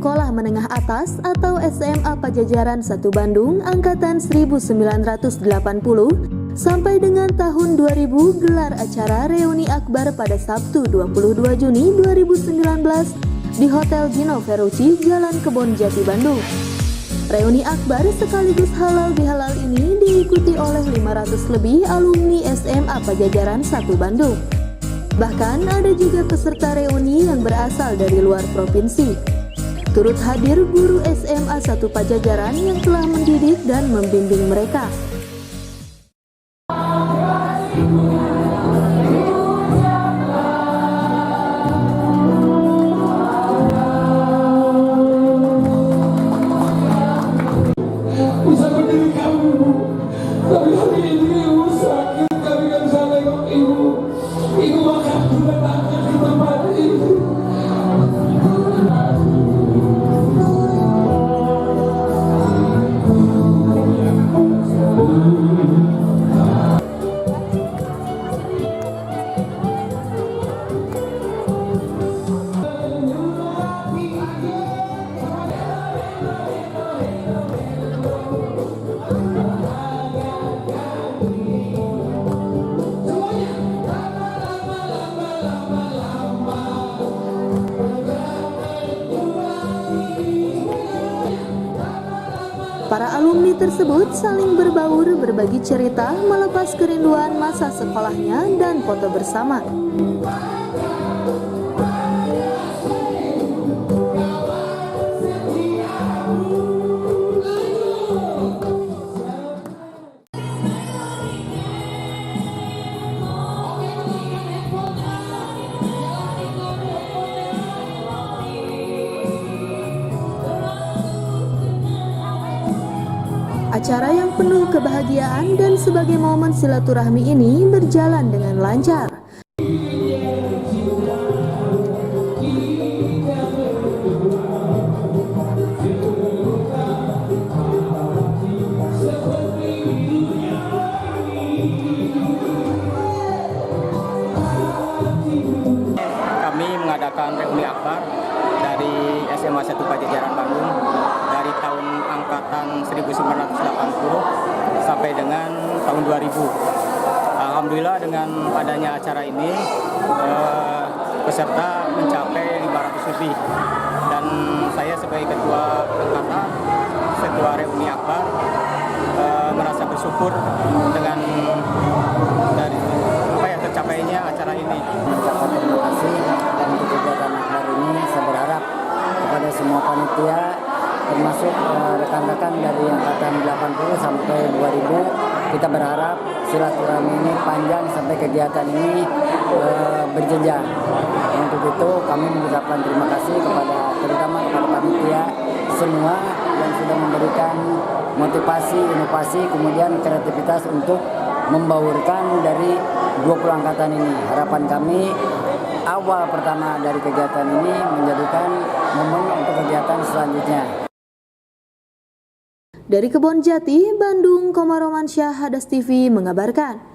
Sekolah Menengah Atas atau SMA Pajajaran 1 Bandung Angkatan 1980 sampai dengan tahun 2000 gelar acara reuni akbar pada Sabtu 22 Juni 2019 di Hotel Gino Ferrucci, Jalan Kebon Jati, Bandung. Reuni akbar sekaligus halal bihalal ini diikuti oleh 500 lebih alumni SMA Pajajaran 1 Bandung. Bahkan ada juga peserta reuni yang berasal dari luar provinsi. Turut hadir guru SMA 1 Pajajaran yang telah mendidik dan membimbing mereka. Bisa berdiri kamu, tapi hari ini ibu sakit, kami gak bisa nengok ibu. Ibu akan datangnya di tempat ini. Para alumni tersebut saling berbaur, berbagi cerita, melepas kerinduan masa sekolahnya, dan foto bersama. Acara yang penuh kebahagiaan dan sebagai momen silaturahmi ini berjalan dengan lancar. Kami mengadakan reuni akbar dari SMA 1 Pajajaran Bandung dari tahun angkatan 1980 sampai dengan tahun 2000. Alhamdulillah dengan adanya acara ini peserta mencapai 500 lebih, dan saya sebagai ketua angkatan, ketua reuni akbar, merasa bersyukur dengan dari tercapainya acara ini. Mengucapkan terima kasih dan untuk kegiatan akbar ini saya berharap kepada semua panitia termasuk rekan-rekan dari angkatan 80 sampai 2000, kita berharap silaturahmi ini panjang sampai kegiatan ini berjenjang. Untuk itu kami mengucapkan terima kasih terutama kepada panitia semua yang sudah memberikan motivasi, inovasi, kemudian kreativitas untuk membaurkan dari 20 angkatan ini. Harapan kami awal pertama dari kegiatan ini menjadikan momen untuk kegiatan selanjutnya. Dari Kebon Jati, Bandung, Komaromansyah, Hadas TV mengabarkan.